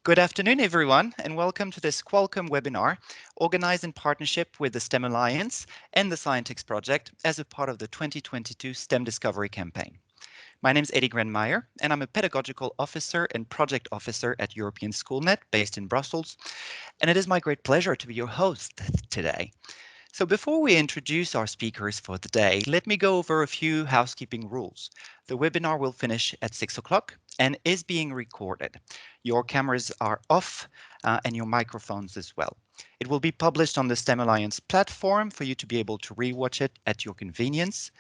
Good afternoon, everyone, and welcome to this Qualcomm webinar organized in partnership with the STEM Alliance and the Scientix project as a part of the 2022 STEM Discovery Campaign. My name is Eddie Grenmeyer, and I'm a pedagogical officer and project officer at European Schoolnet based in Brussels, and it is my great pleasure to be your host today. So before we introduce our speakers for the day, let me go over a few housekeeping rules. The webinar will finish at 6 o'clock and is being recorded. Your cameras are off and your microphones as well. It will be published on the STEM Alliance platform for you to be able to rewatch it at your convenience.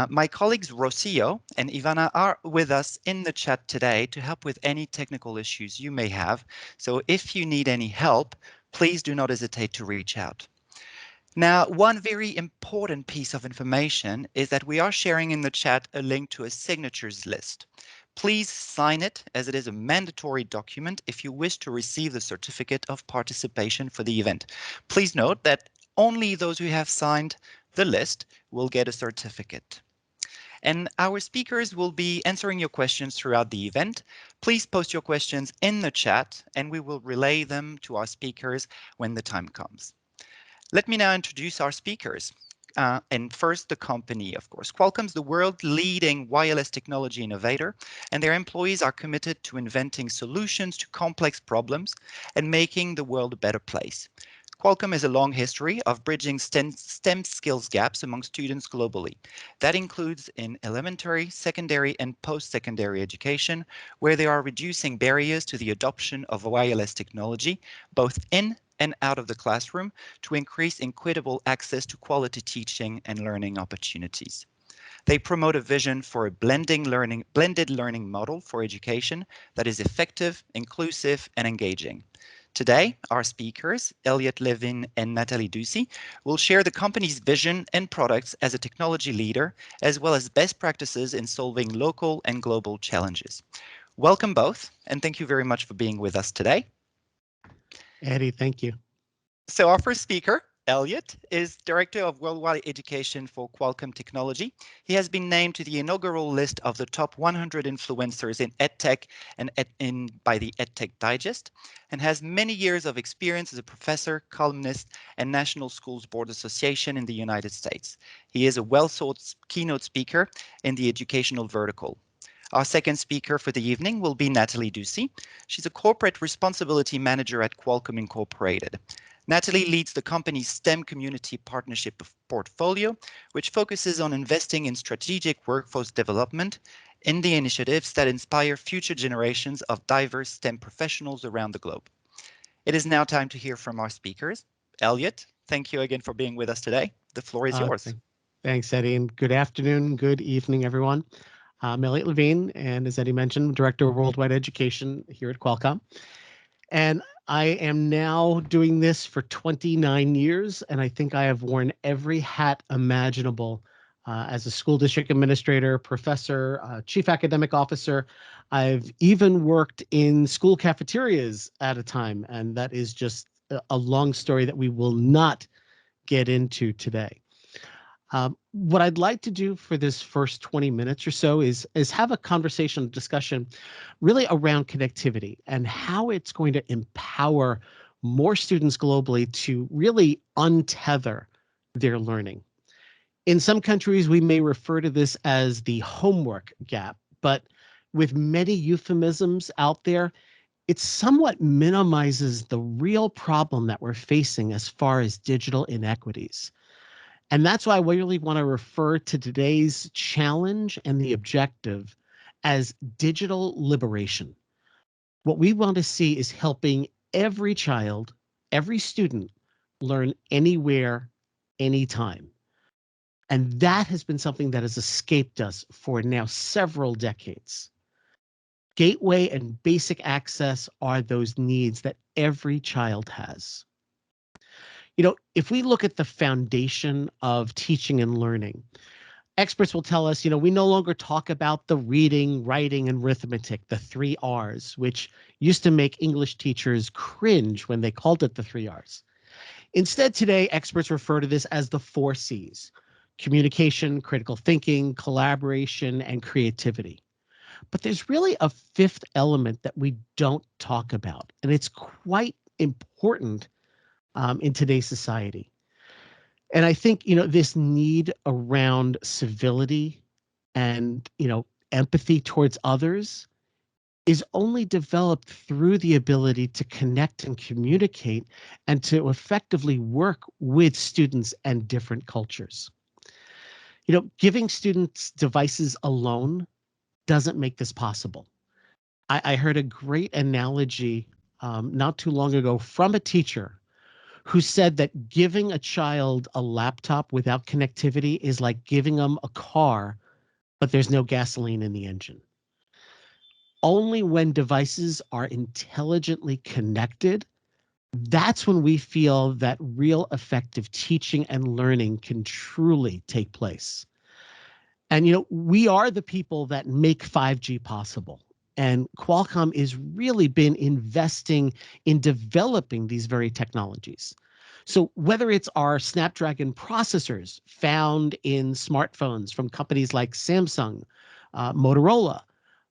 My colleagues Rocio and Ivana are with us in the chat today to help with any technical issues you may have. So if you need any help, please do not hesitate to reach out. Now, one very important piece of information is that we are sharing in the chat a link to a signatures list. Please sign it, as it is a mandatory document if you wish to receive the certificate of participation for the event. Please note that only those who have signed the list will get a certificate. And our speakers will be answering your questions throughout the event. Please post your questions in the chat and we will relay them to our speakers when the time comes. Let me now introduce our speakers. And first, the company, of course. Qualcomm's the world-leading wireless technology innovator, and their employees are committed to inventing solutions to complex problems and making the world a better place. Qualcomm has a long history of bridging STEM skills gaps among students globally. That includes in elementary, secondary, and post-secondary education, where they are reducing barriers to the adoption of wireless technology, both in and out of the classroom, to increase equitable access to quality teaching and learning opportunities. They promote a vision for a blended learning model for education that is effective, inclusive, and engaging. Today, our speakers, Elliot Levin and Nathalie Ducey, will share the company's vision and products as a technology leader, as well as best practices in solving local and global challenges. Welcome both, and thank you very much for being with us today. Eddie, thank you. So our first speaker, Elliot, is Director of Worldwide Education for Qualcomm Technology. He has been named to the inaugural list of the top 100 influencers in EdTech by the EdTech Digest, and has many years of experience as a professor, columnist, and National Schools Board Association in the United States. He is a well-sought keynote speaker in the educational vertical. Our second speaker for the evening will be Nathalie Ducey. She's a corporate responsibility manager at Qualcomm Incorporated. Nathalie leads the company's STEM community partnership portfolio, which focuses on investing in strategic workforce development in the initiatives that inspire future generations of diverse STEM professionals around the globe. It is now time to hear from our speakers. Elliot, thank you again for being with us today. The floor is yours. Thanks, Eddie, and good afternoon, good evening, everyone. I'm Elliot Levine, and as Eddie mentioned, Director of Worldwide Education here at Qualcomm. And I am now doing this for 29 years, and I think I have worn every hat imaginable as a school district administrator, professor, chief academic officer. I've even worked in school cafeterias at a time, and that is just a long story that we will not get into today. What I'd like to do for this first 20 minutes or so is have a conversation, discussion really around connectivity and how it's going to empower more students globally to really untether their learning. In some countries, we may refer to this as the homework gap, but with many euphemisms out there, it somewhat minimizes the real problem that we're facing as far as digital inequities. And that's why we really want to refer to today's challenge and the objective as digital liberation. What we want to see is helping every child, every student learn anywhere, anytime. And that has been something that has escaped us for now several decades. Gateway and basic access are those needs that every child has. You know, if we look at the foundation of teaching and learning, experts will tell us, you know, we no longer talk about the reading, writing, and arithmetic, the 3 R's, which used to make English teachers cringe when they called it the 3 R's. Instead, today, experts refer to this as the 4 C's: communication, critical thinking, collaboration, and creativity. But there's really a fifth element that we don't talk about, and it's quite important in today's society. And I think, this need around civility and, empathy towards others is only developed through the ability to connect and communicate and to effectively work with students and different cultures. Giving students devices alone doesn't make this possible. I heard a great analogy not too long ago from a teacher who said that giving a child a laptop without connectivity is like giving them a car, but there's no gasoline in the engine. Only when devices are intelligently connected, that's when we feel that real effective teaching and learning can truly take place. And, we are the people that make 5G possible. And Qualcomm has really been investing in developing these very technologies. So whether it's our Snapdragon processors found in smartphones from companies like Samsung, Motorola,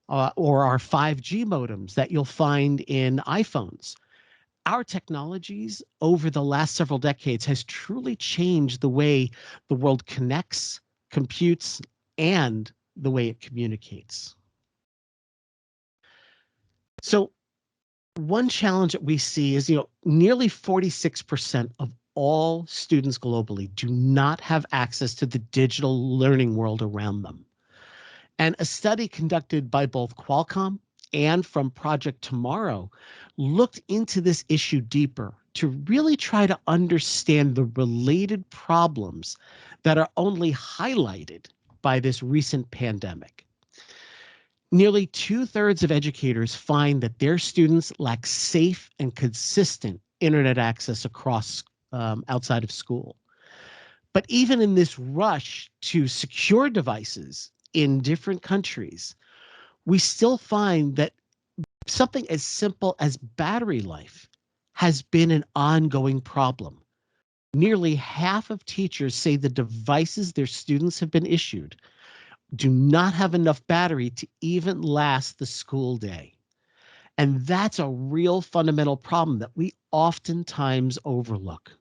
or our 5G modems that you'll find in iPhones, our technologies over the last several decades has truly changed the way the world connects, computes, and the way it communicates. So one challenge that we see is, nearly 46% of all students globally do not have access to the digital learning world around them. And a study conducted by both Qualcomm and from Project Tomorrow looked into this issue deeper to really try to understand the related problems that are only highlighted by this recent pandemic. Nearly 2/3 of educators find that their students lack safe and consistent internet access across outside of school. But even in this rush to secure devices in different countries, we still find that something as simple as battery life has been an ongoing problem. Nearly half of teachers say the devices their students have been issued do not have enough battery to even last the school day. And that's a real fundamental problem that we oftentimes overlook.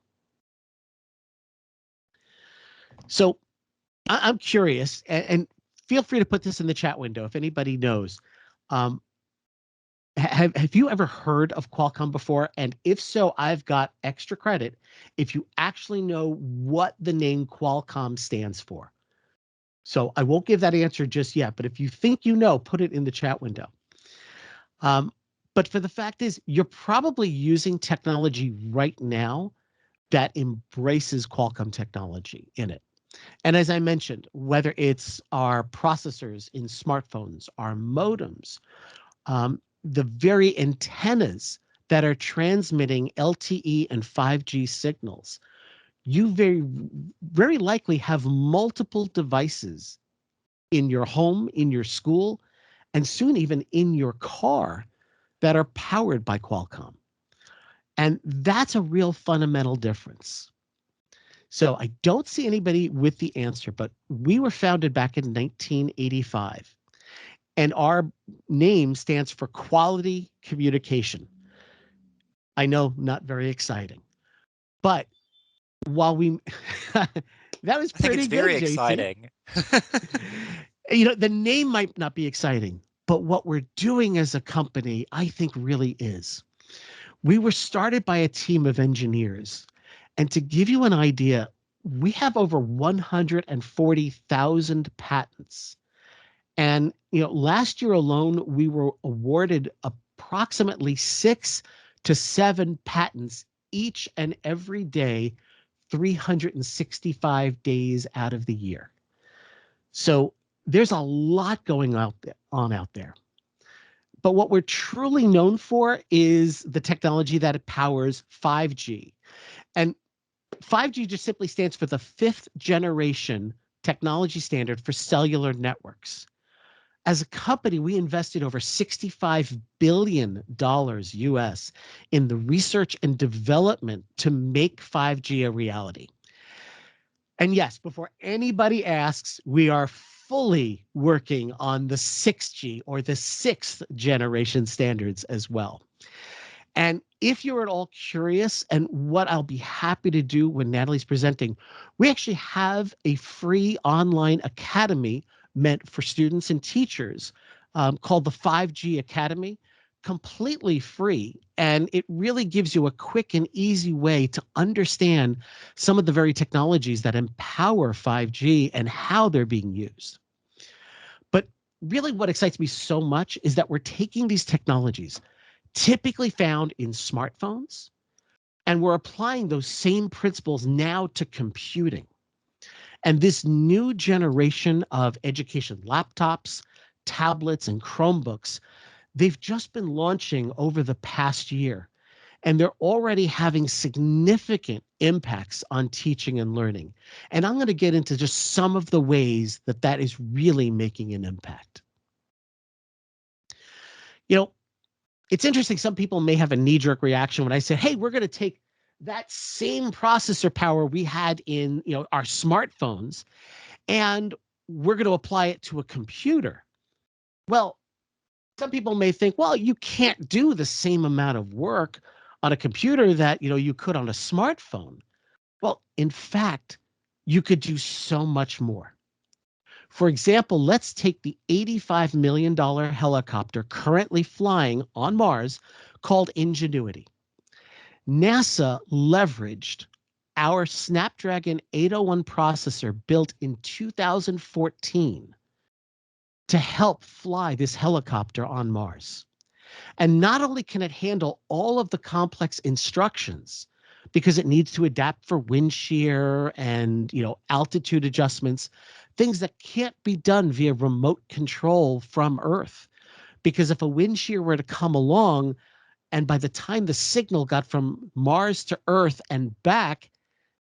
So I'm curious, and feel free to put this in the chat window if anybody knows. Have you ever heard of Qualcomm before? And if so, I've got extra credit if you actually know what the name Qualcomm stands for. So I won't give that answer just yet, but if you think you know, put it in the chat window. But for the fact is, you're probably using technology right now that embraces Qualcomm technology in it. And as I mentioned, whether it's our processors in smartphones, our modems, the very antennas that are transmitting LTE and 5G signals, you very likely have multiple devices in your home, in your school, and soon even in your car that are powered by Qualcomm. And that's a real fundamental difference. So I don't see anybody with the answer, but we were founded back in 1985. And our name stands for Quality Communication. I know, not very exciting. But while we that was I think pretty it's good, very JC. exciting. The name might not be exciting, but what we're doing as a company, I think really is. We were started by a team of engineers. And to give you an idea, we have over 140,000 patents. And last year alone, we were awarded approximately 6 to 7 patents each and every day, 365 days out of the year. So there's a lot going on out there. But what we're truly known for is the technology that powers 5G. And 5G just simply stands for the fifth generation technology standard for cellular networks. As a company, we invested over $65 billion US in the research and development to make 5G a reality. And yes, before anybody asks, we are fully working on the 6G or the 6th generation standards as well. And if you're at all curious, and what I'll be happy to do when Natalie's presenting, we actually have a free online academy meant for students and teachers called the 5G Academy, completely free. And it really gives you a quick and easy way to understand some of the very technologies that empower 5G and how they're being used. But really what excites me so much is that we're taking these technologies typically found in smartphones, and we're applying those same principles now to computing. And this new generation of education laptops, tablets, and Chromebooks, they've just been launching over the past year, and they're already having significant impacts on teaching and learning. And I'm going to get into just some of the ways that that is really making an impact. You know, it's interesting. Some people may have a knee-jerk reaction when I say, hey, we're going to take that same processor power we had in our smartphones, and we're going to apply it to a computer. Well, some people may think, well, you can't do the same amount of work on a computer that you could on a smartphone. Well, in fact, you could do so much more. For example, let's take the $85 million helicopter currently flying on Mars called Ingenuity. NASA leveraged our Snapdragon 801 processor built in 2014 to help fly this helicopter on Mars. And not only can it handle all of the complex instructions, because it needs to adapt for wind shear and altitude adjustments, things that can't be done via remote control from Earth. Because if a wind shear were to come along, and by the time the signal got from Mars to Earth and back,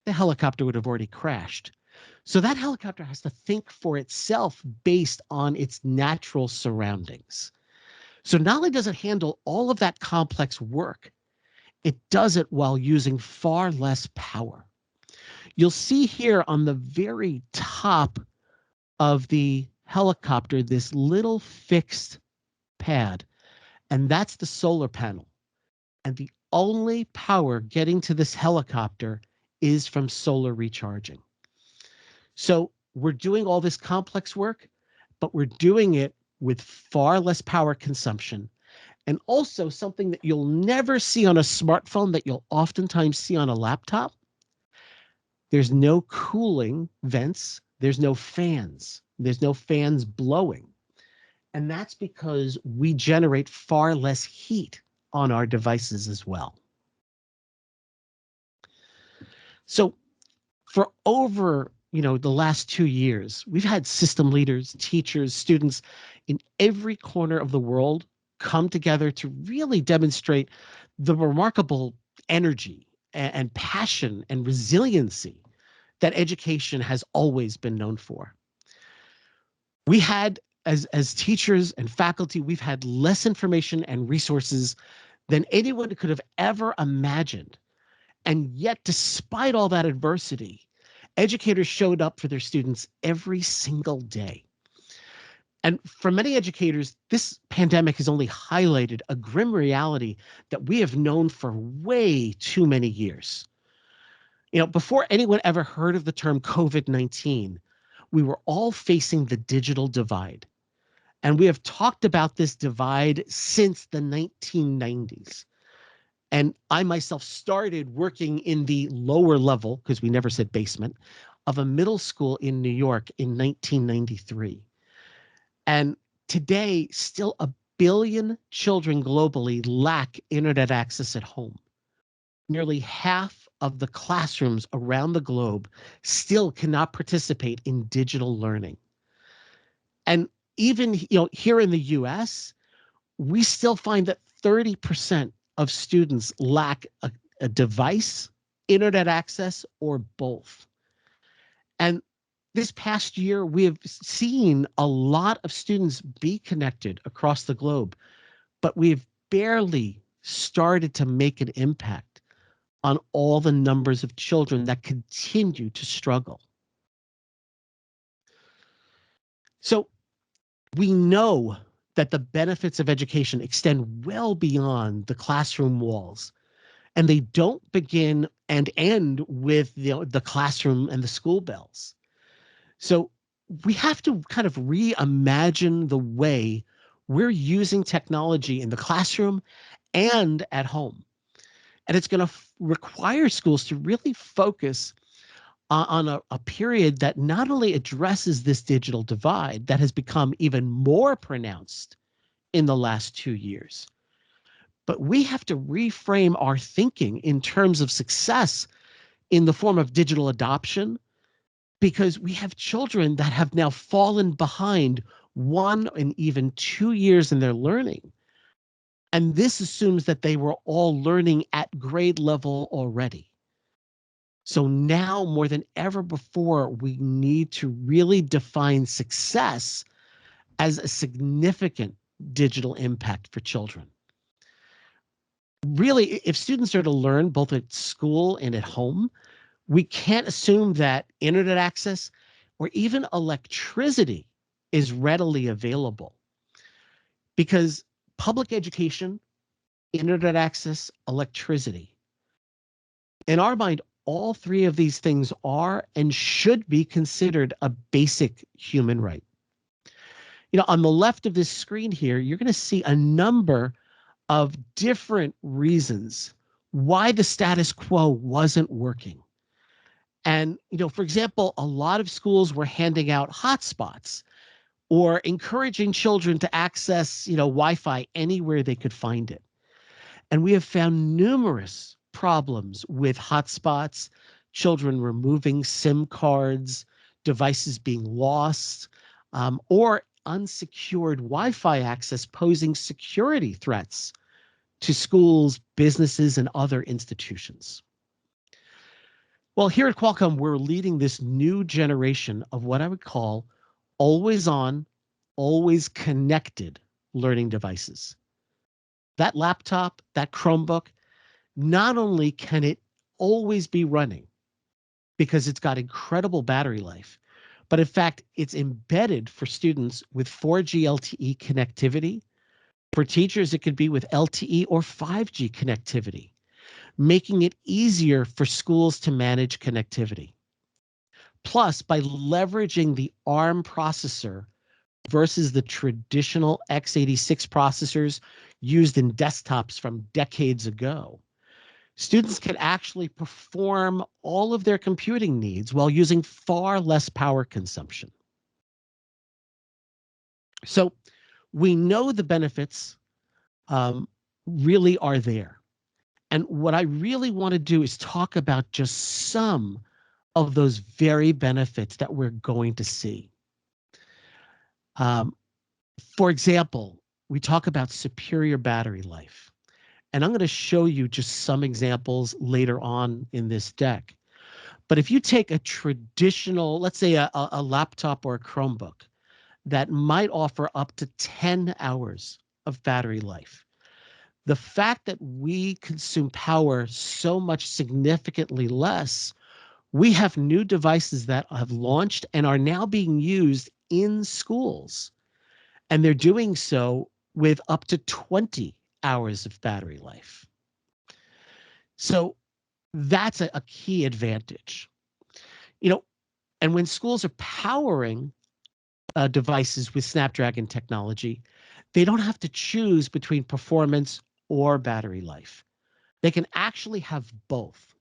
the helicopter would have already crashed. So that helicopter has to think for itself based on its natural surroundings. So not only does it handle all of that complex work, it does it while using far less power. You'll see here on the very top of the helicopter this little fixed pad, and that's the solar panel. And the only power getting to this helicopter is from solar recharging. So we're doing all this complex work, but we're doing it with far less power consumption. And also something that you'll never see on a smartphone that you'll oftentimes see on a laptop. There's no cooling vents. There's no fans. There's no fans blowing. And that's because we generate far less heat on our devices as well. So for over the last 2 years, we've had system leaders, teachers, students in every corner of the world come together to really demonstrate the remarkable energy and passion and resiliency that education has always been known for. We had, as teachers and faculty, we've had less information and resources than anyone could have ever imagined. And yet, despite all that adversity, educators showed up for their students every single day. And for many educators, this pandemic has only highlighted a grim reality that we have known for way too many years. Before anyone ever heard of the term COVID-19, we were all facing the digital divide. And we have talked about this divide since the 1990s. And I myself started working in the lower level, because we never said basement, of a middle school in New York in 1993. And today, still 1 billion children globally lack internet access at home. Nearly half of the classrooms around the globe still cannot participate in digital learning. And even here in the US, we still find that 30% of students lack a device, internet access, or both. And this past year, we have seen a lot of students be connected across the globe, but we've barely started to make an impact on all the numbers of children that continue to struggle. So we know that the benefits of education extend well beyond the classroom walls, and they don't begin and end with the classroom and the school bells. So we have to kind of reimagine the way we're using technology in the classroom and at home. And it's going to require schools to really focus on a period that not only addresses this digital divide that has become even more pronounced in the last 2 years, but we have to reframe our thinking in terms of success in the form of digital adoption, because we have children that have now fallen behind 1 and even 2 years in their learning. And this assumes that they were all learning at grade level already. So now more than ever before, we need to really define success as a significant digital impact for children. Really, if students are to learn both at school and at home, we can't assume that internet access or even electricity is readily available, because public education, internet access, electricity, in our mind, all three of these things are and should be considered a basic human right. On the left of this screen here, you're going to see a number of different reasons why the status quo wasn't working. And, for example, a lot of schools were handing out hotspots or encouraging children to access, Wi-Fi anywhere they could find it. And we have found numerous problems with hotspots, children removing SIM cards, devices being lost, or unsecured Wi-Fi access posing security threats to schools, businesses, and other institutions. Well, here at Qualcomm, we're leading this new generation of what I would call always on, always connected learning devices. That laptop, that Chromebook, not only can it always be running because it's got incredible battery life, but in fact, it's embedded for students with 4G LTE connectivity. For teachers, it could be with LTE or 5G connectivity, making it easier for schools to manage connectivity. Plus, by leveraging the ARM processor versus the traditional x86 processors used in desktops from decades ago, students can actually perform all of their computing needs while using far less power consumption. So we know the benefits really are there. And what I really want to do is talk about just some of those very benefits that we're going to see. For example, we talk about superior battery life. And I'm going to show you just some examples later on in this deck. But if you take a traditional, let's say a laptop or a Chromebook that might offer up to 10 hours of battery life, the fact that we consume power so much significantly less, we have new devices that have launched and are now being used in schools. And they're doing so with up to 20 hours of battery life. So that's a key advantage. And when schools are powering devices with Snapdragon technology, they don't have to choose between performance or battery life. They can actually have both.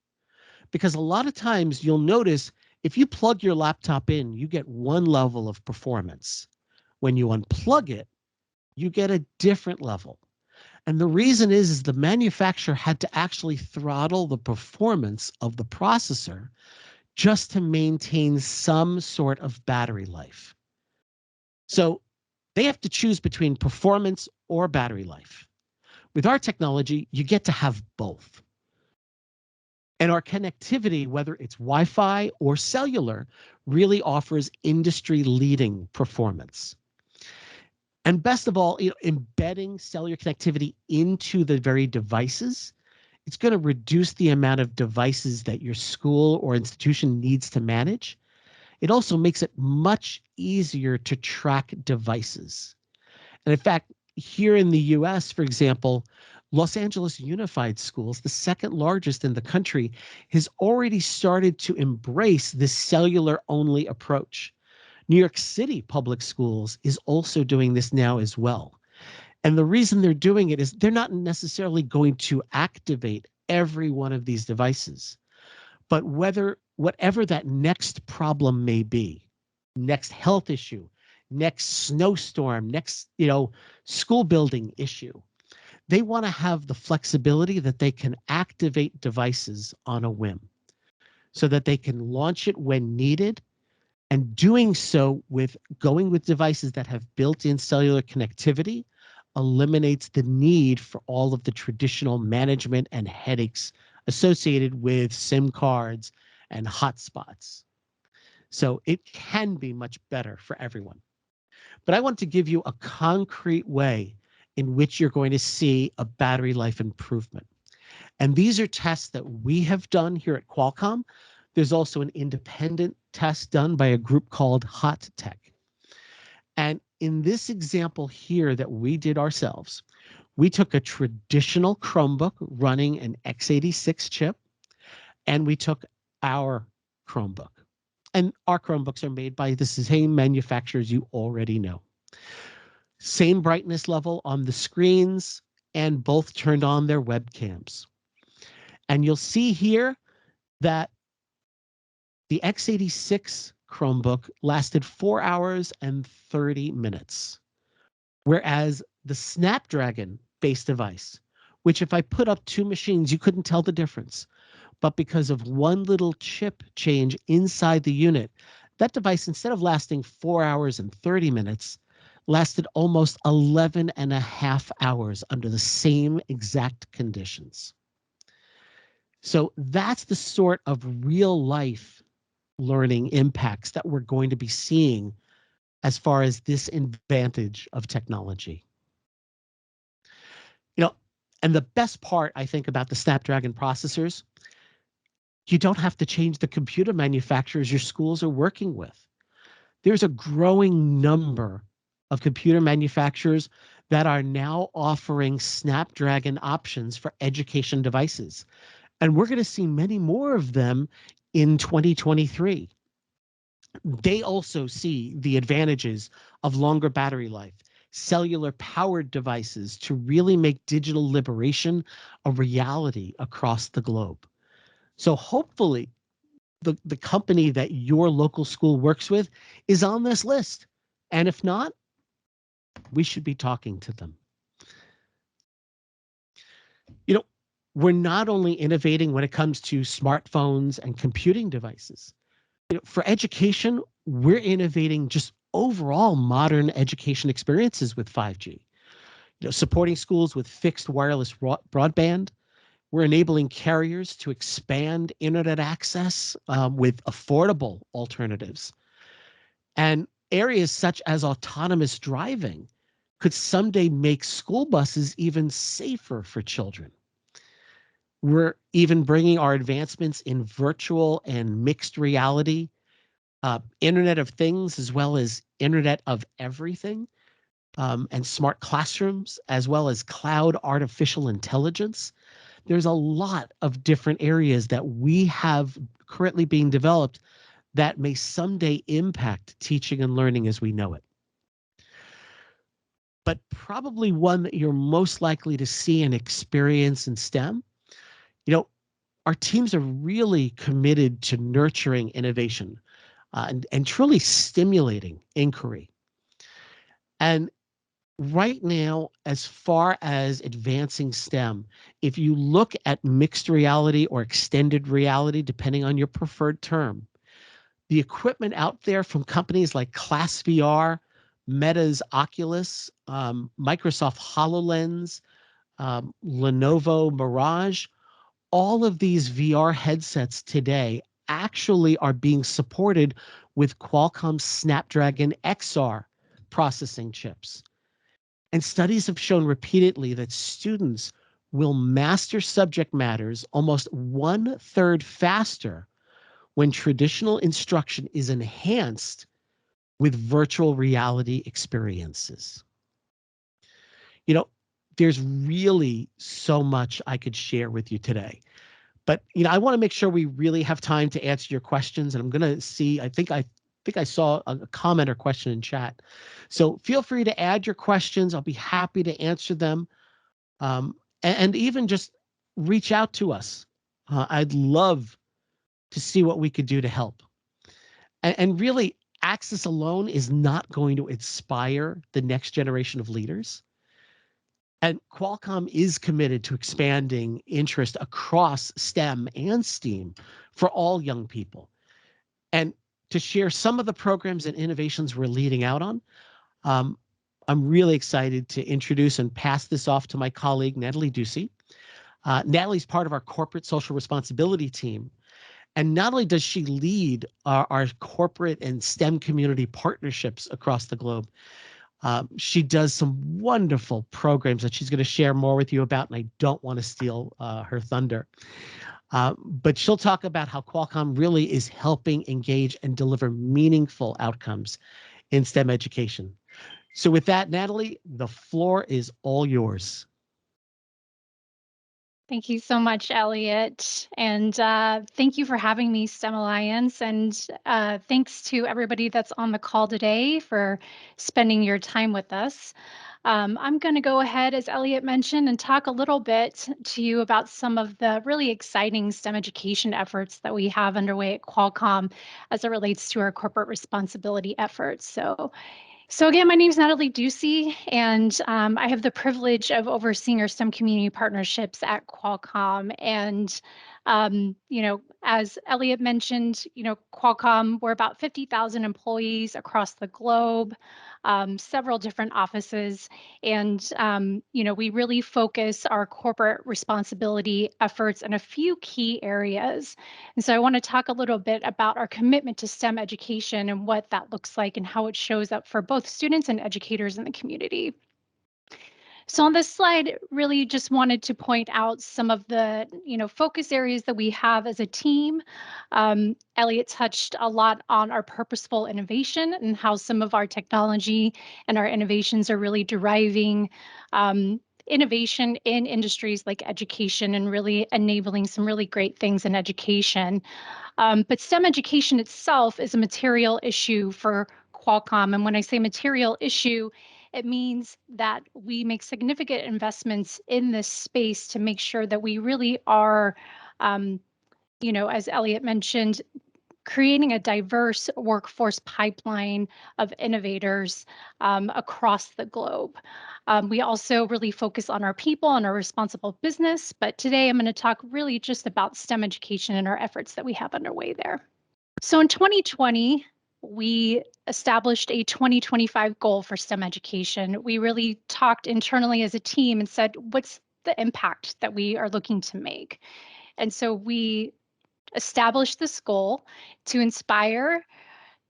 Because a lot of times you'll notice if you plug your laptop in, you get one level of performance. When you unplug it, you get a different level. And the reason is the manufacturer had to actually throttle the performance of the processor just to maintain some sort of battery life. So they have to choose between performance or battery life. With our technology, you get to have both. And our connectivity, whether it's Wi-Fi or cellular, really offers industry-leading performance. And best of all, embedding cellular connectivity into the very devices, it's going to reduce the amount of devices that your school or institution needs to manage. it also makes it much easier to track devices. And in fact, here in the US, for example, Los Angeles Unified Schools, the second largest in the country, has already started to embrace this cellular-only approach. New York City Public Schools is also doing this now as well. And the reason they're doing it is they're not necessarily going to activate every one of these devices, but whatever that next problem may be, next health issue, next snowstorm, next, school building issue, they want to have the flexibility that they can activate devices on a whim so that they can launch it when needed, and doing so with going with devices that have built-in cellular connectivity eliminates the need for all of the traditional management and headaches associated with SIM cards and hotspots. So it can be much better for everyone. But I want to give you a concrete way in which you're going to see a battery life improvement. And these are tests that we have done here at Qualcomm. There's also an independent test done by a group called Hot Tech. And in this example here that we did ourselves, we took a traditional Chromebook running an x86 chip, and we took our Chromebook. And our Chromebooks are made by the same manufacturers you already know. Same brightness level on the screens, and both turned on their webcams. And you'll see here that the x86 Chromebook lasted 4 hours and 30 minutes, whereas the Snapdragon-based device, which if I put up two machines, you couldn't tell the difference. But because of one little chip change inside the unit, that device, instead of lasting 4 hours and 30 minutes, lasted almost 11 and a half hours under the same exact conditions. So that's the sort of real life learning impacts that we're going to be seeing as far as this advantage of technology. And the best part, I think, about the Snapdragon processors, you don't have to change the computer manufacturers your schools are working with. There's a growing number of computer manufacturers that are now offering Snapdragon options for education devices. And we're going to see many more of them in 2023. They also see the advantages of longer battery life, cellular powered devices to really make digital liberation a reality across the globe. So hopefully the company that your local school works with is on this list. And if not, we should be talking to them. We're not only innovating when it comes to smartphones and computing devices. For education, we're innovating just overall modern education experiences with 5G. Supporting schools with fixed wireless broadband. We're enabling carriers to expand internet access with affordable alternatives. And areas such as autonomous driving could someday make school buses even safer for children. We're even bringing our advancements in virtual and mixed reality, Internet of Things, as well as Internet of Everything, and smart classrooms, as well as cloud artificial intelligence. There's a lot of different areas that we have currently being developed that may someday impact teaching and learning as we know it. But probably one that you're most likely to see and experience in STEM, our teams are really committed to nurturing innovation and truly stimulating inquiry. And right now, as far as advancing STEM, if you look at mixed reality or extended reality, depending on your preferred term, the equipment out there from companies like Class VR, Meta's Oculus, Microsoft HoloLens, Lenovo Mirage, all of these VR headsets today actually are being supported with Qualcomm's Snapdragon XR processing chips. And studies have shown repeatedly that students will master subject matters almost 1/3 faster when traditional instruction is enhanced with virtual reality experiences. You know, there's really so much I could share with you today. But I want to make sure we really have time to answer your questions. And I'm going to see, I think I saw a comment or question in chat. So feel free to add your questions. I'll be happy to answer them. And even just reach out to us. I'd love to see what we could do to help. And really, access alone is not going to inspire the next generation of leaders. And Qualcomm is committed to expanding interest across STEM and STEAM for all young people. And to share some of the programs and innovations we're leading out on, I'm really excited to introduce and pass this off to my colleague, Natalie Ducey. Natalie's part of our corporate social responsibility team. And not only does she lead our corporate and STEM community partnerships across the globe, she does some wonderful programs that she's going to share more with you about, and I don't want to steal her thunder. But she'll talk about how Qualcomm really is helping engage and deliver meaningful outcomes in STEM education. So with that, Natalie, the floor is all yours. Thank you so much, Elliot. And thank you for having me, STEM Alliance. And thanks to everybody that's on the call today for spending your time with us. I'm going to go ahead, as Elliot mentioned, and talk a little bit to you about some of the really exciting STEM education efforts that we have underway at Qualcomm as it relates to our corporate responsibility efforts. So again, my name is Natalie Ducey, and I have the privilege of overseeing our STEM community partnerships at Qualcomm. And, as Elliot mentioned, Qualcomm, we're about 50,000 employees across the globe, several different offices. And, we really focus our corporate responsibility efforts in a few key areas. And so I want to talk a little bit about our commitment to STEM education and what that looks like and how it shows up for both students and educators in the community. So on this slide, really just wanted to point out some of the focus areas that we have as a team. Elliot touched a lot on our purposeful innovation and how some of our technology and our innovations are really deriving innovation in industries like education and really enabling some really great things in education. But STEM education itself is a material issue for Qualcomm. And when I say material issue, it means that we make significant investments in this space to make sure that we really are, as Elliot mentioned, creating a diverse workforce pipeline of innovators across the globe. We also really focus on our people and our responsible business, but today I'm going to talk really just about STEM education and our efforts that we have underway there. So in 2020, we established a 2025 goal for STEM education. We really talked internally as a team and said, what's the impact that we are looking to make? And so we established this goal to inspire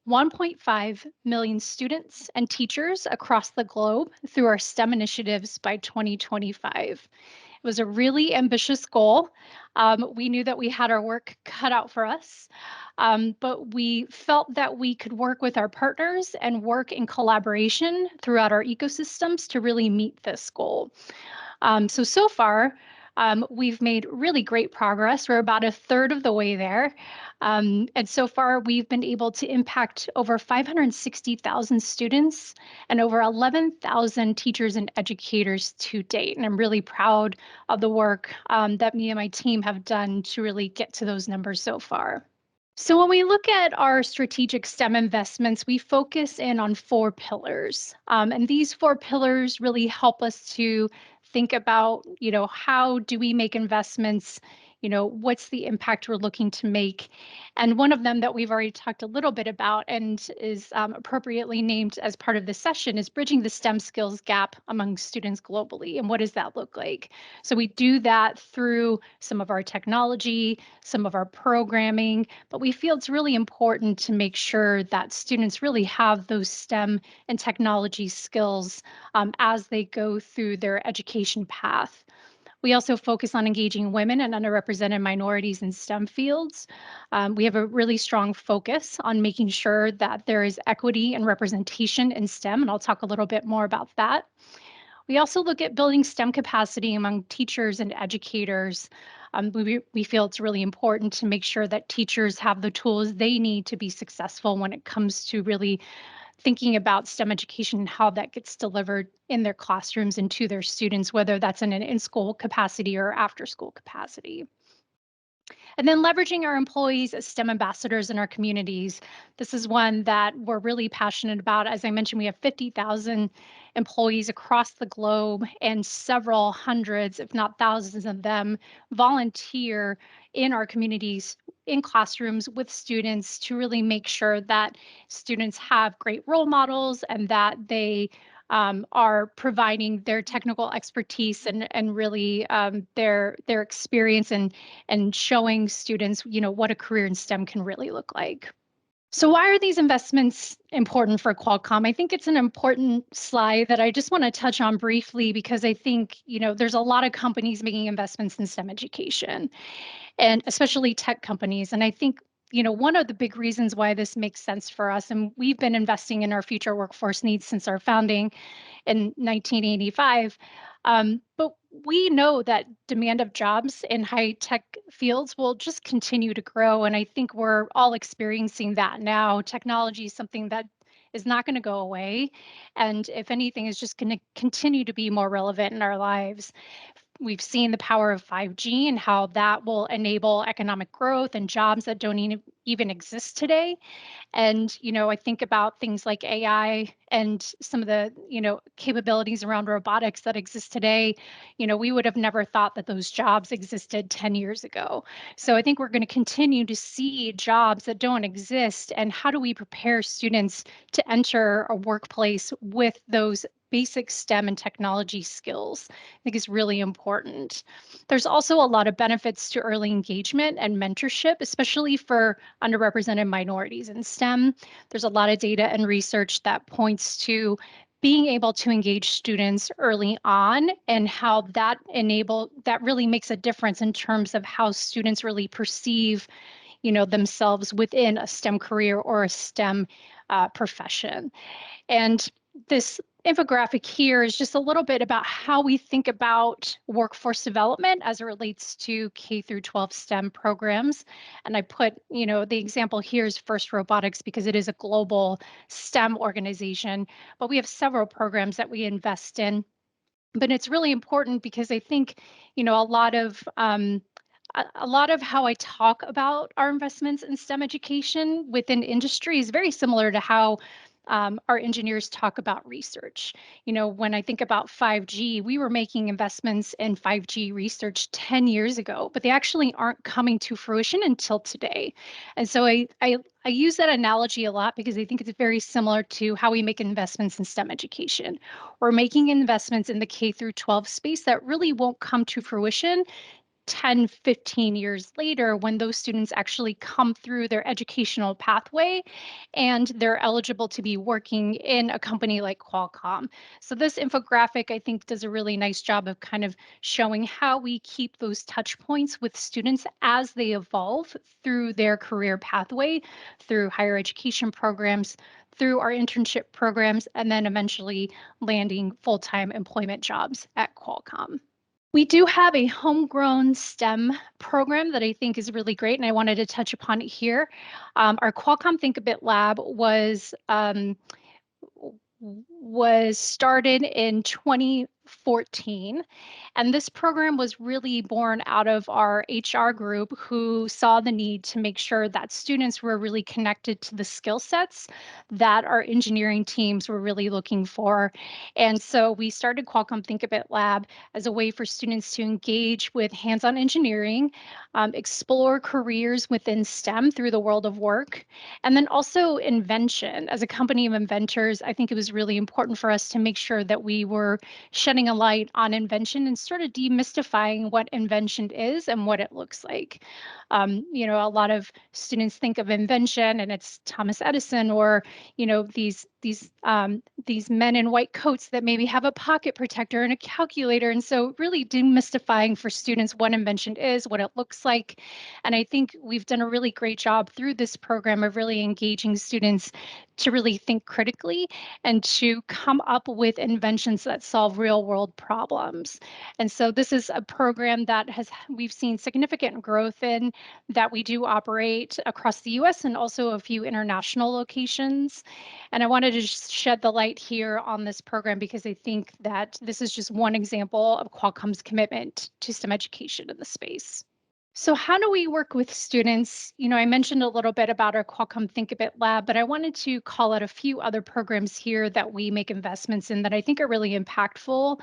1.5 million students and teachers across the globe through our STEM initiatives by 2025. It was a really ambitious goal. We knew that we had our work cut out for us, but we felt that we could work with our partners and work in collaboration throughout our ecosystems to really meet this goal. So far, we've made really great progress. We're about a third of the way there. And so far, we've been able to impact over 560,000 students and over 11,000 teachers and educators to date. And I'm really proud of the work that me and my team have done to really get to those numbers so far. So when we look at our strategic STEM investments, we focus in on 4 pillars. And these 4 pillars really help us to think about, how do we make investments? What's the impact we're looking to make? And one of them that we've already talked a little bit about and is appropriately named as part of this session is bridging the STEM skills gap among students globally. And what does that look like? So we do that through some of our technology, some of our programming, but we feel it's really important to make sure that students really have those STEM and technology skills as they go through their education path. We also focus on engaging women and underrepresented minorities in STEM fields. We have a really strong focus on making sure that there is equity and representation in STEM, and I'll talk a little bit more about that. We also look at building STEM capacity among teachers and educators. We feel it's really important to make sure that teachers have the tools they need to be successful when it comes to really thinking about STEM education and how that gets delivered in their classrooms and to their students, whether that's in an in-school capacity or after-school capacity. And then leveraging our employees as STEM ambassadors in our communities. This is one that we're really passionate about. As I mentioned, we have 50,000 employees across the globe, and several hundreds, if not thousands of them, volunteer in our communities, in classrooms with students, to really make sure that students have great role models and that they are providing their technical expertise and really their experience and showing students, what a career in STEM can really look like. So why are these investments important for Qualcomm? I think it's an important slide that I just want to touch on briefly, because I think, there's a lot of companies making investments in STEM education, and especially tech companies. And I think, one of the big reasons why this makes sense for us, and we've been investing in our future workforce needs since our founding in 1985. But we know that demand of jobs in high tech fields will just continue to grow. And I think we're all experiencing that now. Technology is something that is not going to go away. And if anything, is just going to continue to be more relevant in our lives. We've seen the power of 5G and how that will enable economic growth and jobs that don't even exist today. And, I think about things like AI and some of the, capabilities around robotics that exist today. We would have never thought that those jobs existed 10 years ago. So I think we're going to continue to see jobs that don't exist. And how do we prepare students to enter a workplace with those basic STEM and technology skills? I think is really important. There's also a lot of benefits to early engagement and mentorship, especially for underrepresented minorities in STEM. There's a lot of data and research that points to being able to engage students early on, and how that really makes a difference in terms of how students really perceive, themselves within a STEM career or a STEM profession. And this infographic here is just a little bit about how we think about workforce development as it relates to K through 12 STEM programs. And I put, the example here is FIRST Robotics, because it is a global STEM organization, but we have several programs that we invest in. But it's really important because I think, a lot of how I talk about our investments in STEM education within industry is very similar to how our engineers talk about research. When I think about 5G, we were making investments in 5G research 10 years ago, but they actually aren't coming to fruition until today. And so I use that analogy a lot because I think it's very similar to how we make investments in STEM education. We're making investments in the K through 12 space that really won't come to fruition 10, 15 years later, when those students actually come through their educational pathway and they're eligible to be working in a company like Qualcomm. So this infographic, I think, does a really nice job of kind of showing how we keep those touch points with students as they evolve through their career pathway, through higher education programs, through our internship programs, and then eventually landing full-time employment jobs at Qualcomm. We do have a homegrown STEM program that I think is really great, and I wanted to touch upon it here. Our Qualcomm Think a Bit Lab was started in 2014. And this program was really born out of our HR group, who saw the need to make sure that students were really connected to the skill sets that our engineering teams were really looking for. And so we started Qualcomm Think a Bit Lab as a way for students to engage with hands-on engineering, explore careers within STEM through the world of work, and then also invention. As a company of inventors, I think it was really important for us to make sure that we were shedding a light on invention and sort of demystifying what invention is and what it looks like. A lot of students think of invention and it's Thomas Edison or, these these men in white coats that maybe have a pocket protector and a calculator. And so really demystifying for students what invention is, what it looks like. And I think we've done a really great job through this program of really engaging students to really think critically and to come up with inventions that solve real world problems. And so this is a program that we've seen significant growth in, that we do operate across the US and also a few international locations. And I wanted to just shed the light here on this program because I think that this is just one example of Qualcomm's commitment to STEM education in the space. So how do we work with students? You know, I mentioned a little bit about our Qualcomm Think a Bit Lab, but I wanted to call out a few other programs here that we make investments in that I think are really impactful,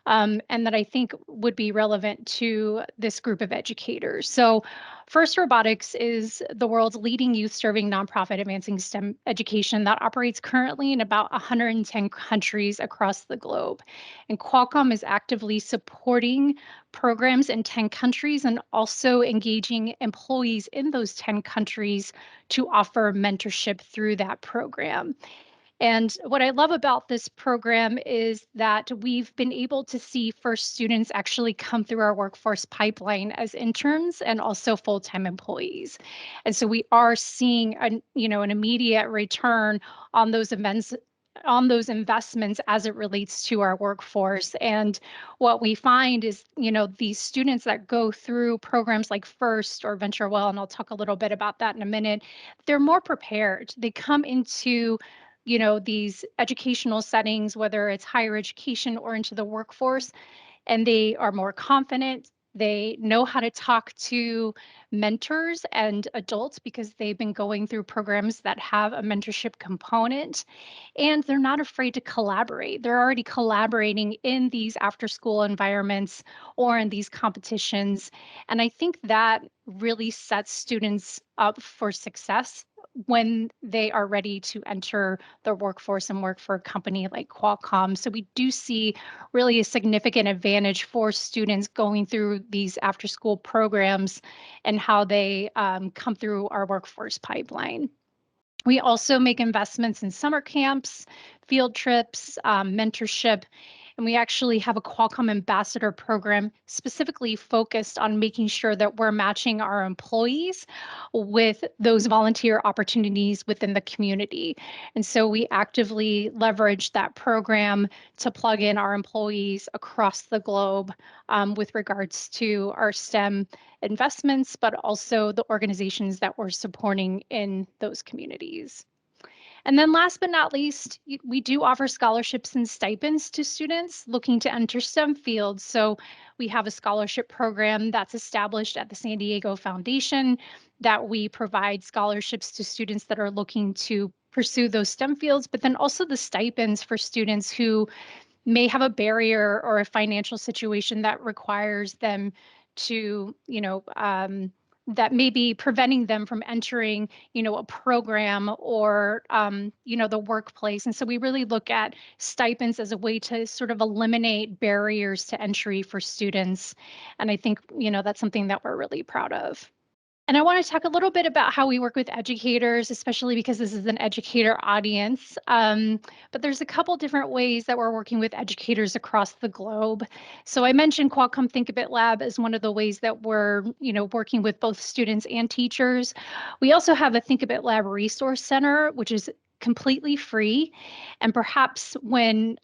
and that I think would be relevant to this group of educators. So First Robotics is the world's leading youth-serving nonprofit advancing STEM education that operates currently in about 110 countries across the globe. And Qualcomm is actively supporting programs in 10 countries and also engaging employees in those 10 countries to offer mentorship through that program. And what I love about this program is that we've been able to see first students actually come through our workforce pipeline as interns and also full-time employees. And so we are seeing an immediate return on those investments as it relates to our workforce. And what we find is, these students that go through programs like FIRST or Venture Well, and I'll talk a little bit about that in a minute, they're more prepared. They come into these educational settings, whether it's higher education or into the workforce, and they are more confident. They know how to talk to mentors and adults because they've been going through programs that have a mentorship component, and they're not afraid to collaborate. They're already collaborating in these after school environments or in these competitions. And I think that really sets students up for success when they are ready to enter the workforce and work for a company like Qualcomm. So we do see really a significant advantage for students going through these after school programs and how they come through our workforce pipeline. We also make investments in summer camps, field trips, mentorship, and we actually have a Qualcomm ambassador program specifically focused on making sure that we're matching our employees with those volunteer opportunities within the community. And so we actively leverage that program to plug in our employees across the globe with regards to our STEM investments, but also the organizations that we're supporting in those communities. And then last but not least, we do offer scholarships and stipends to students looking to enter STEM fields. So we have a scholarship program that's established at the San Diego Foundation that we provide scholarships to students that are looking to pursue those STEM fields, but then also the stipends for students who may have a barrier or a financial situation that requires them to, that may be preventing them from entering, a program or, the workplace. And so we really look at stipends as a way to sort of eliminate barriers to entry for students. And I think, that's something that we're really proud of. And I want to talk a little bit about how we work with educators, especially because this is an educator audience. But there's a couple different ways that we're working with educators across the globe. So I mentioned Qualcomm Think a Bit Lab as one of the ways that we're, working with both students and teachers. We also have a Think a Bit Lab resource center, which is completely free. And perhaps when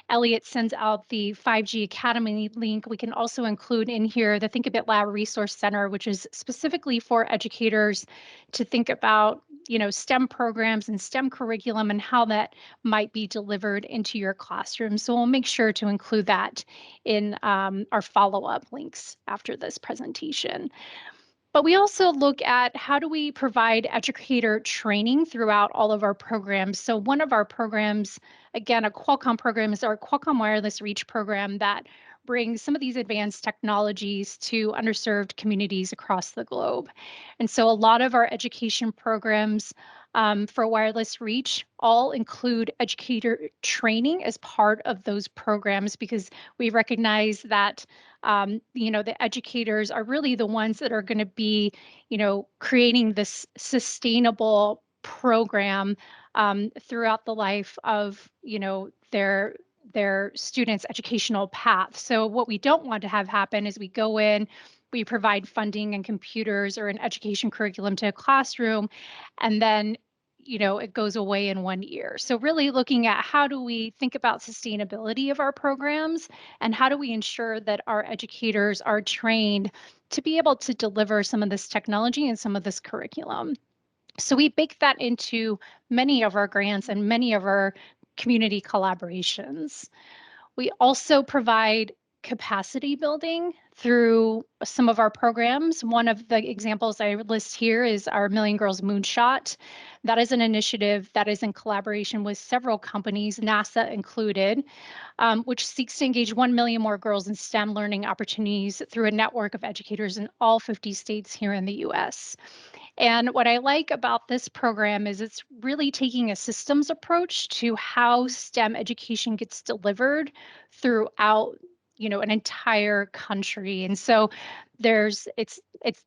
Elliot sends out the 5G Academy link, we can also include in here the Think a Bit Lab Resource Center, which is specifically for educators to think about, STEM programs and STEM curriculum and how that might be delivered into your classroom. So we'll make sure to include that in our follow-up links after this presentation. But we also look at how do we provide educator training throughout all of our programs. So one of our programs, again, a Qualcomm program, is our Qualcomm Wireless Reach program that brings some of these advanced technologies to underserved communities across the globe. And so a lot of our education programs for wireless reach all include educator training as part of those programs because we recognize that the educators are really the ones that are going to be, creating this sustainable program throughout the life of, their students' educational path. So what we don't want to have happen is we go in, we provide funding and computers or an education curriculum to a classroom, and then it goes away in 1 year. So really looking at how do we think about sustainability of our programs, and how do we ensure that our educators are trained to be able to deliver some of this technology and some of this curriculum. So we bake that into many of our grants and many of our community collaborations. We also provide capacity building through some of our programs. One of the examples I list here is our Million Girls Moonshot. That is an initiative that is in collaboration with several companies, NASA included, which seeks to engage 1 million more girls in STEM learning opportunities through a network of educators in all 50 states here in the US. And what I like about this program is it's really taking a systems approach to how STEM education gets delivered throughout, an entire country. And so it's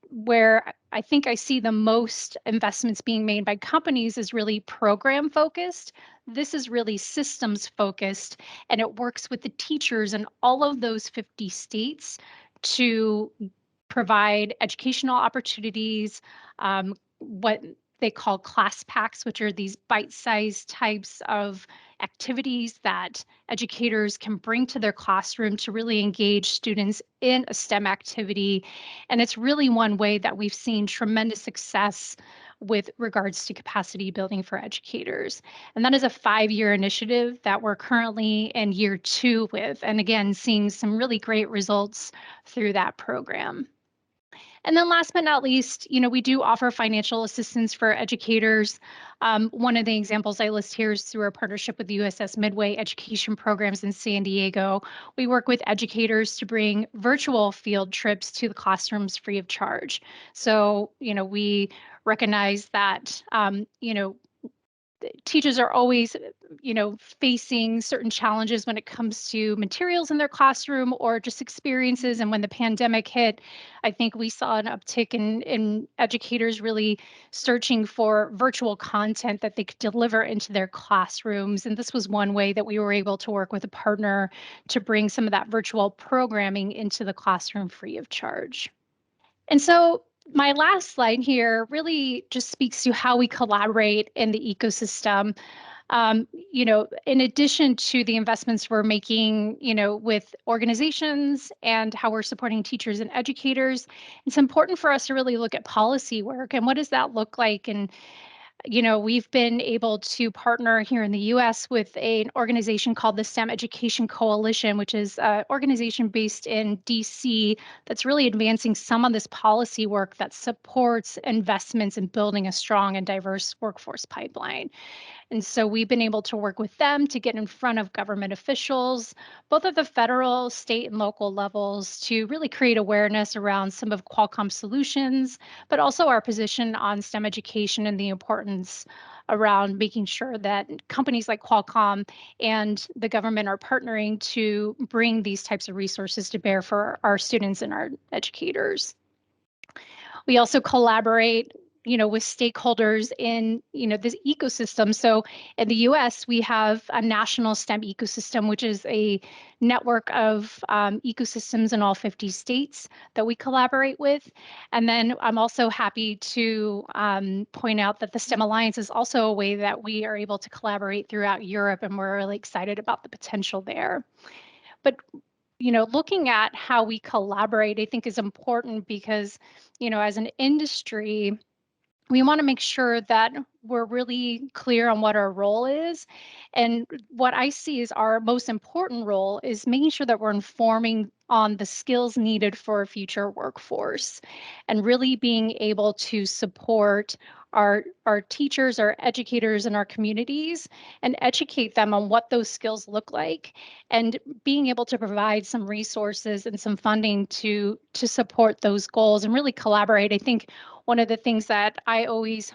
where I think I see the most investments being made by companies is really program focused. This is really systems focused, and it works with the teachers in all of those 50 states to provide educational opportunities, what they call class packs, which are these bite-sized types of activities that educators can bring to their classroom to really engage students in a STEM activity. And it's really one way that we've seen tremendous success with regards to capacity building for educators. And that is a 5-year initiative that we're currently in year 2 with, and again, seeing some really great results through that program. And then last but not least, we do offer financial assistance for educators. One of the examples I list here is through our partnership with the USS Midway Education Programs in San Diego. We work with educators to bring virtual field trips to the classrooms free of charge. So, we recognize that, teachers are always, facing certain challenges when it comes to materials in their classroom or just experiences. And when the pandemic hit, I think we saw an uptick in educators really searching for virtual content that they could deliver into their classrooms. And this was one way that we were able to work with a partner to bring some of that virtual programming into the classroom free of charge. And so my last slide here really just speaks to how we collaborate in the ecosystem. In addition to the investments we're making, with organizations and how we're supporting teachers and educators, it's important for us to really look at policy work and what does that look like. And we've been able to partner here in the US with an organization called the STEM Education Coalition, which is an organization based in DC that's really advancing some of this policy work that supports investments in building a strong and diverse workforce pipeline. And so we've been able to work with them to get in front of government officials, both at the federal, state, and local levels, to really create awareness around some of Qualcomm's solutions, but also our position on STEM education and the importance around making sure that companies like Qualcomm and the government are partnering to bring these types of resources to bear for our students and our educators. We also collaborate, with stakeholders in, this ecosystem. So in the US, we have a national STEM ecosystem, which is a network of ecosystems in all 50 states that we collaborate with. And then I'm also happy to point out that the STEM Alliance is also a way that we are able to collaborate throughout Europe, and we're really excited about the potential there. But looking at how we collaborate, I think is important because, as an industry, we want to make sure that we're really clear on what our role is. And what I see as our most important role is making sure that we're informing on the skills needed for a future workforce and really being able to support our teachers, our educators in our communities and educate them on what those skills look like, and being able to provide some resources and some funding to support those goals and really collaborate. I think one of the things that I always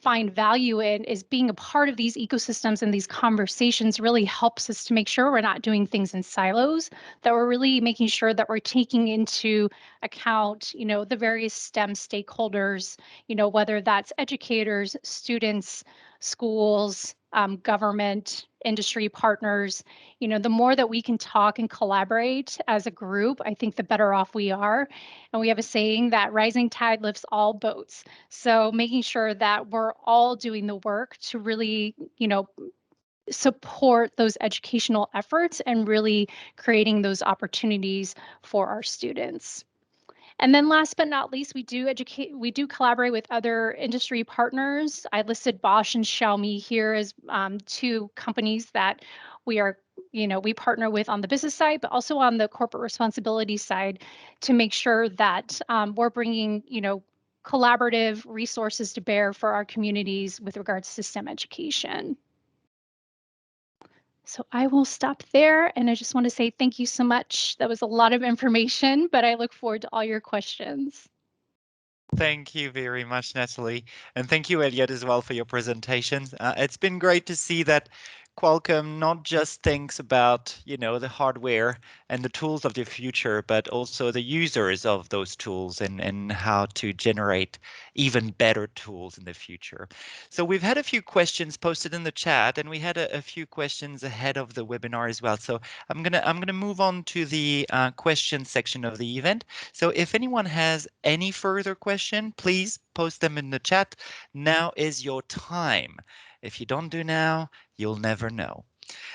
find value in is being a part of these ecosystems, and these conversations really helps us to make sure we're not doing things in silos, that we're really making sure that we're taking into account, the various STEM stakeholders, whether that's educators, students, schools, government, industry partners. The more that we can talk and collaborate as a group, I think the better off we are. And we have a saying that rising tide lifts all boats. So making sure that we're all doing the work to really, support those educational efforts and really creating those opportunities for our students. And then last but not least, we do collaborate with other industry partners. I listed Bosch and Xiaomi here as two companies that we partner with on the business side, but also on the corporate responsibility side to make sure that we're bringing, collaborative resources to bear for our communities with regards to STEM education. So I will stop there, and I just want to say thank you so much. That was a lot of information, but I look forward to all your questions. Thank you very much, Natalie. And thank you, Elliot, as well for your presentation. It's been great to see that Qualcomm not just thinks about, the hardware and the tools of the future, but also the users of those tools and how to generate even better tools in the future. So we've had a few questions posted in the chat, and we had a few questions ahead of the webinar as well. So I'm gonna move on to the question section of the event. So if anyone has any further question, please post them in the chat. Now is your time. If you don't do now, you'll never know.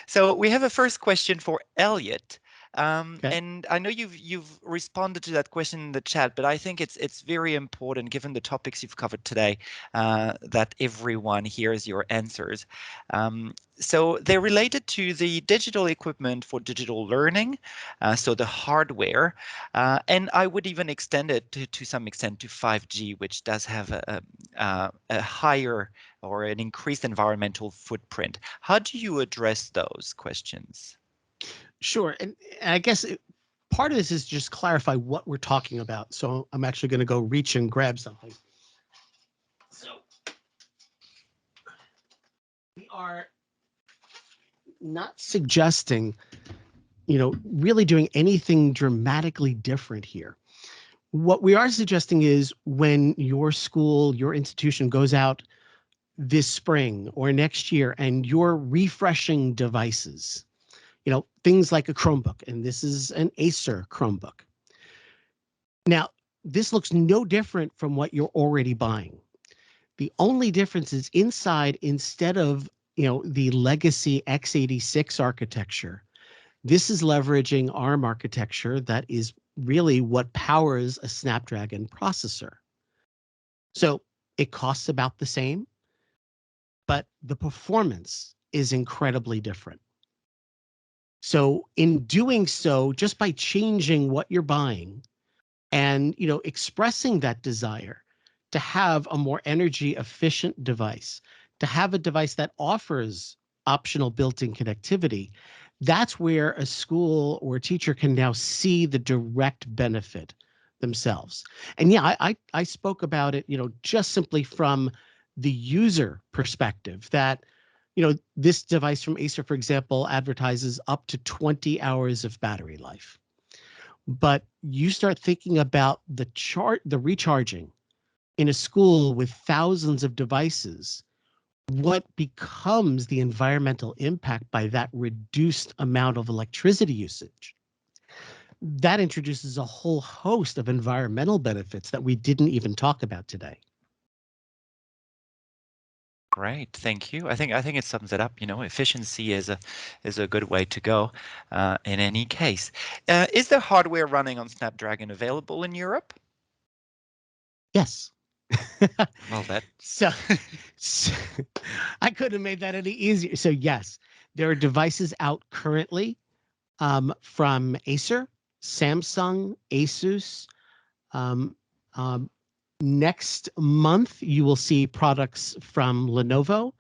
So we have a first question for Elliot. Okay. And I know you've responded to that question in the chat, but I think it's very important, given the topics you've covered today, that everyone hears your answers. So they're related to the digital equipment for digital learning, so the hardware, and I would even extend it to some extent to 5G, which does have a higher or an increased environmental footprint. How do you address those questions? Sure. And I guess part of this is just clarify what we're talking about. So I'm actually going to go reach and grab something. So we are not suggesting, really doing anything dramatically different here. What we are suggesting is when your school, your institution goes out this spring or next year and you're refreshing devices, things like a Chromebook, and this is an Acer Chromebook. Now, this looks no different from what you're already buying. The only difference is inside, instead of, the legacy x86 architecture, this is leveraging ARM architecture that is really what powers a Snapdragon processor. So it costs about the same, but the performance is incredibly different. So in doing so, just by changing what you're buying and, expressing that desire to have a more energy efficient device, to have a device that offers optional built-in connectivity, that's where a school or a teacher can now see the direct benefit themselves. And yeah, I spoke about it, just simply from the user perspective, that this device from Acer, for example, advertises up to 20 hours of battery life. But you start thinking about the recharging in a school with thousands of devices, what becomes the environmental impact by that reduced amount of electricity usage? That introduces a whole host of environmental benefits that we didn't even talk about today. Great, thank you. I think it sums it up. Efficiency is a good way to go. In any case, is the hardware running on Snapdragon available in Europe? Yes. Well, that so I couldn't have made that any easier. So yes, there are devices out currently from Acer, Samsung, Asus. Next month, you will see products from Lenovo.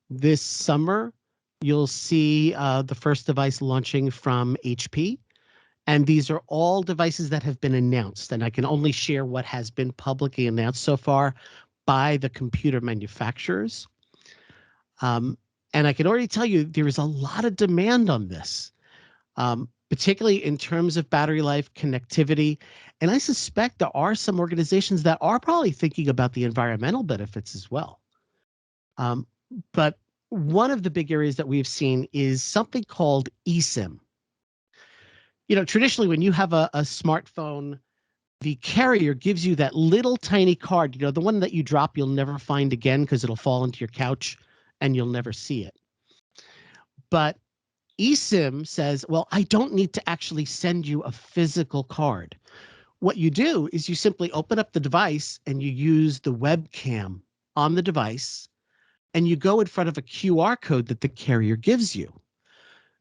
This summer, you'll see the first device launching from HP. And these are all devices that have been announced. And I can only share what has been publicly announced so far. by the computer manufacturers. And I can already tell you there is a lot of demand on this, particularly in terms of battery life, connectivity. And I suspect there are some organizations that are probably thinking about the environmental benefits as well. But one of the big areas that we've seen is something called eSIM. You know, traditionally, when you have a smartphone, the carrier gives you that little tiny card, you know, the one that you drop, you'll never find again because it'll fall into your couch and you'll never see it. But eSIM says, well, I don't need to actually send you a physical card. What you do is you simply open up the device and you use the webcam on the device and you go in front of a QR code that the carrier gives you.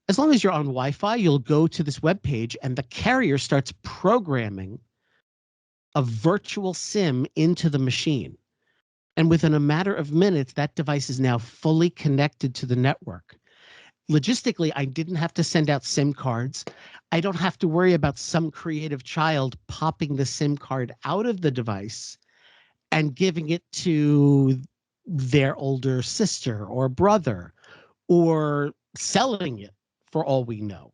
As long as you're on Wi-Fi, you'll go to this web page and the carrier starts programming a virtual SIM into the machine. And within a matter of minutes, that device is now fully connected to the network. Logistically, I didn't have to send out SIM cards. I don't have to worry about some creative child popping the SIM card out of the device and giving it to their older sister or brother, or selling it for all we know.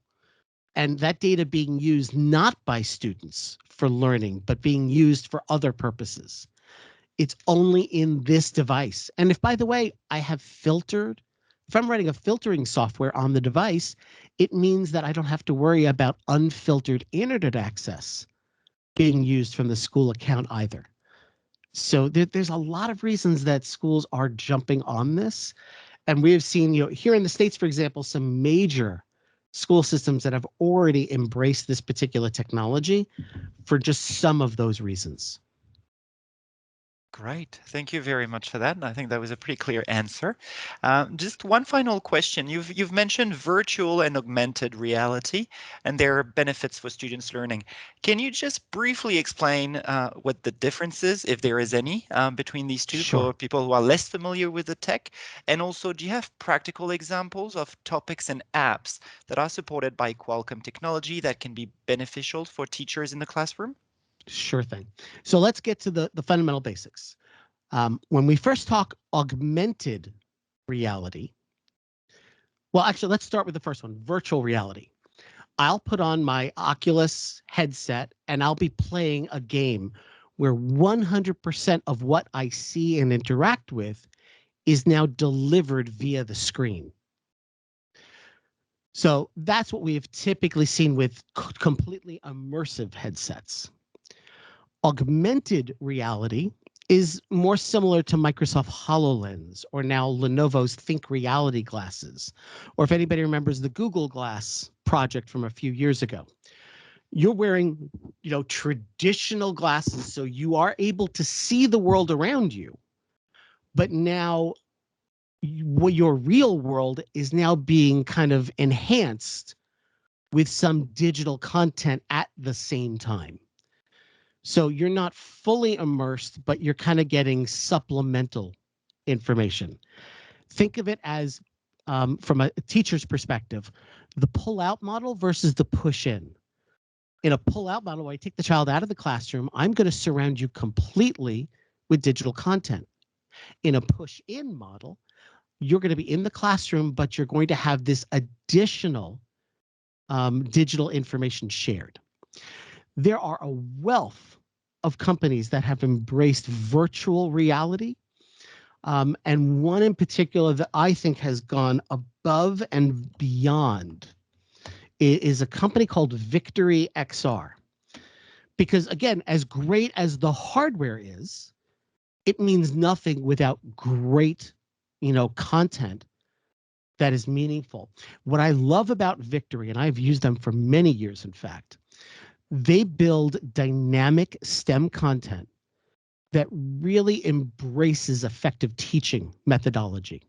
And that data being used not by students for learning, but being used for other purposes. It's only in this device. And if, by the way, I have filtered, if I'm writing a filtering software on the device, it means that I don't have to worry about unfiltered internet access being used from the school account either. So there's a lot of reasons that schools are jumping on this. And we have seen, you know, here in the States, for example, some major school systems that have already embraced this particular technology for just some of those reasons. Great. Thank you very much for that. And I think that was a pretty clear answer. Just one final question. You've mentioned virtual and augmented reality and their benefits for students learning. Can you just briefly explain what the difference is, if there is any, between these two for Sure. people who are less familiar with the tech? And also, do you have practical examples of topics and apps that are supported by Qualcomm technology that can be beneficial for teachers in the classroom? Sure thing. So let's get to the fundamental basics. When we first talk augmented reality, well, actually, let's start with the first one, virtual reality. I'll put on my Oculus headset and I'll be playing a game where 100% of what I see and interact with is now delivered via the screen. So that's what we have typically seen with completely immersive headsets. Augmented reality is more similar to Microsoft HoloLens or now Lenovo's Think Reality glasses, or if anybody remembers the Google Glass project from a few years ago. You're wearing, you know, traditional glasses, so you are able to see the world around you, but now your real world is now being kind of enhanced with some digital content at the same time. So you're not fully immersed, but you're kind of getting supplemental information. Think of it as, from a teacher's perspective, the pull-out model versus the push-in. In a pull-out model, where I take the child out of the classroom, I'm going to surround you completely with digital content. In a push-in model, you're going to be in the classroom, but you're going to have this additional digital information shared. There are a wealth of companies that have embraced virtual reality. And one in particular that I think has gone above and beyond is a company called Victory XR. Because again, as great as the hardware is, it means nothing without great, content that is meaningful. What I love about Victory, and I've used them for many years, in fact, they build dynamic STEM content that really embraces effective teaching methodology.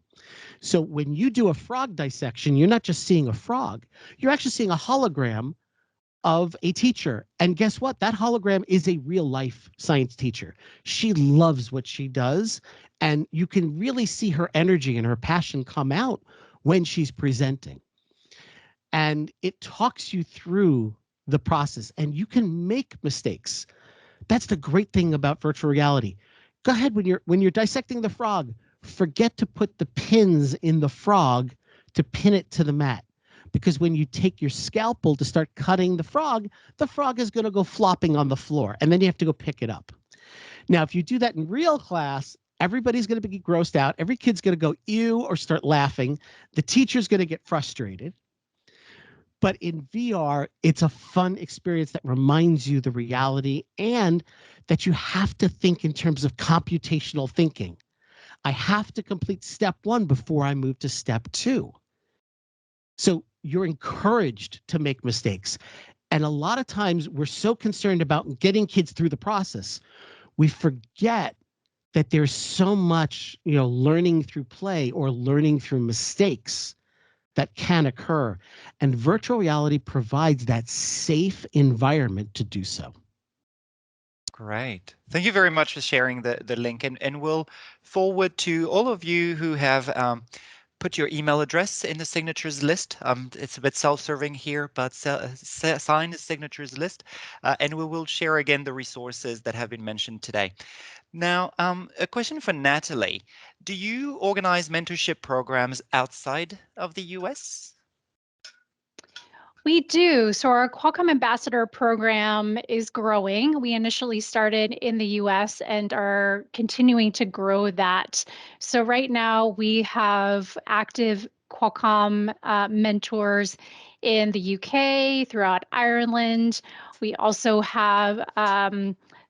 So when you do a frog dissection, you're not just seeing a frog, you're actually seeing a hologram of a teacher. And guess what? That hologram is a real life science teacher. She loves what she does. And you can really see her energy and her passion come out when she's presenting. And it talks you through the process, and you can make mistakes. That's the great thing about virtual reality. go ahead when you're dissecting the frog, forget to put the pins in the frog to pin it to the mat. Because when you take your scalpel to start cutting the frog is going to go flopping on the floor, and then you have to go pick it up. Now, if you do that in real class, everybody's going to be grossed out. Every kid's going to go ew or start laughing. The teacher's going to get frustrated. But in VR, it's a fun experience that reminds you the reality and that you have to think in terms of computational thinking. I have to complete step 1 before I move to step 2. So you're encouraged to make mistakes. And a lot of times we're so concerned about getting kids through the process, we forget that there's so much, learning through play or learning through mistakes that can occur. And virtual reality provides that safe environment to do so. Great. Thank you very much for sharing the link. And we'll forward to all of you who have put your email address in the signatures list. It's a bit self-serving here, but sign the signatures list, and we will share again the resources that have been mentioned today. Now, a question for Natalie. Do you organize mentorship programs outside of the US? We do. So our Qualcomm Ambassador program is growing. We initially started in the US and are continuing to grow that. So right now we have active Qualcomm mentors in the UK, throughout Ireland. We also have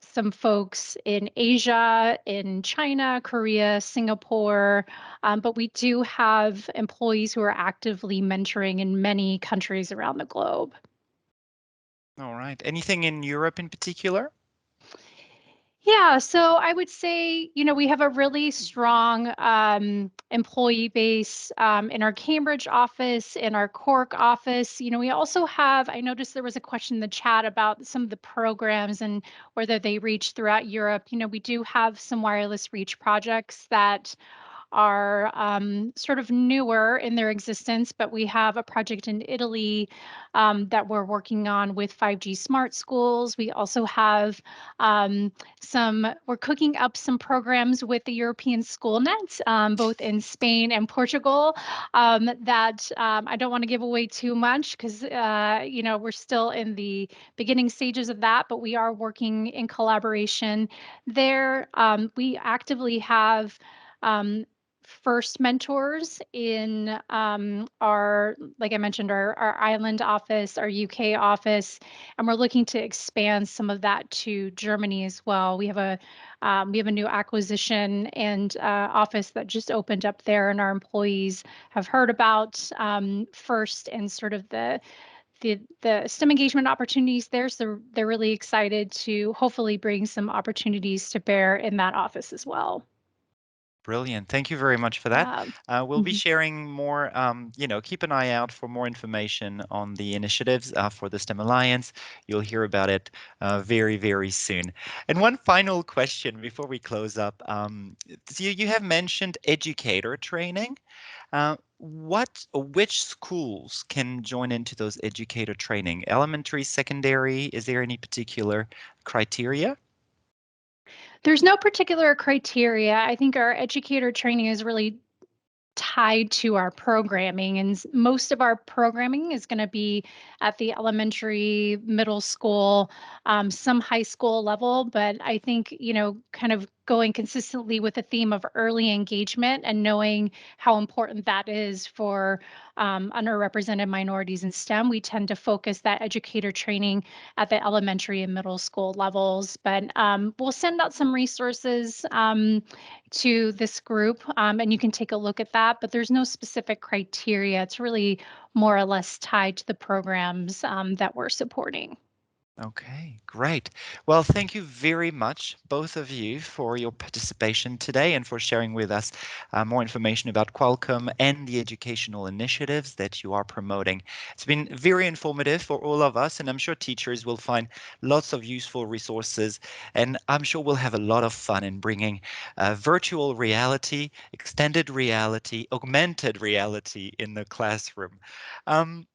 some folks in Asia, in China, Korea, Singapore, but we do have employees who are actively mentoring in many countries around the globe. All right. Anything in Europe in particular? Yeah, so I would say, we have a really strong employee base in our Cambridge office, in our Cork office. We also have, I noticed there was a question in the chat about some of the programs and whether they reach throughout Europe. We do have some wireless reach projects that are sort of newer in their existence, but we have a project in Italy that we're working on with 5G smart schools. We also have we're cooking up some programs with the European Schoolnet, both in Spain and Portugal, that I don't want to give away too much because, we're still in the beginning stages of that, but we are working in collaboration there. We actively have first mentors in like I mentioned, our Ireland office, our UK office, and we're looking to expand some of that to Germany as well. We have a new acquisition and office that just opened up there, and our employees have heard about first and sort of the STEM engagement opportunities there. So they're really excited to hopefully bring some opportunities to bear in that office as well. Brilliant. Thank you very much for that. We'll be Mhm. sharing more, keep an eye out for more information on the initiatives for the STEM Alliance. You'll hear about it very, very soon. And one final question before we close up. You have mentioned educator training. Which schools can join into those educator training? Elementary, secondary? Is there any particular criteria? There's no particular criteria. I think our educator training is really tied to our programming, and most of our programming is going to be at the elementary, middle school, some high school level. But I think, kind of going consistently with the theme of early engagement and knowing how important that is for underrepresented minorities in STEM, we tend to focus that educator training at the elementary and middle school levels. But we'll send out some resources to this group, and you can take a look at that, but there's no specific criteria. It's really more or less tied to the programs that we're supporting. Okay, great. Well, thank you very much, both of you, for your participation today and for sharing with us more information about Qualcomm and the educational initiatives that you are promoting. It's been very informative for all of us, and I'm sure teachers will find lots of useful resources, and I'm sure we'll have a lot of fun in bringing virtual reality, extended reality, augmented reality in the classroom. Um,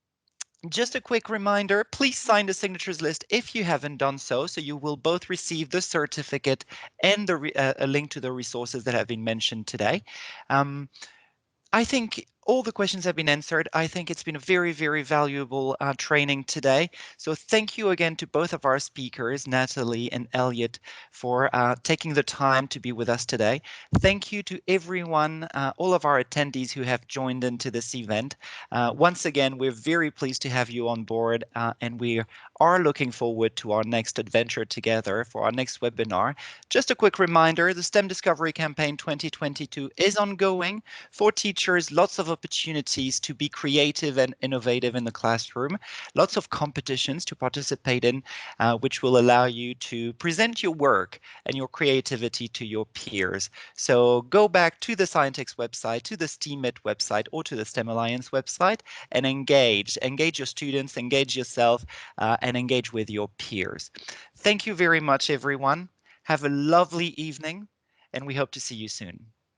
Just a quick reminder, please sign the signatures list if you haven't done so, so you will both receive the certificate and a link to the resources that have been mentioned today. I think all the questions have been answered. I think it's been a very, very valuable training today. So thank you again to both of our speakers, Natalie and Elliot, for taking the time to be with us today. Thank you to everyone, all of our attendees who have joined into this event. Once again, we're very pleased to have you on board, and we are looking forward to our next adventure together for our next webinar. Just a quick reminder, the STEM Discovery Campaign 2022 is ongoing. For teachers, lots of opportunities to be creative and innovative in the classroom, lots of competitions to participate in, which will allow you to present your work and your creativity to your peers. So go back to the Scientix website, to the STEAMIT website, or to the STEM Alliance website and engage your students, engage yourself, and engage with your peers. Thank you very much, everyone. Have a lovely evening, and we hope to see you soon.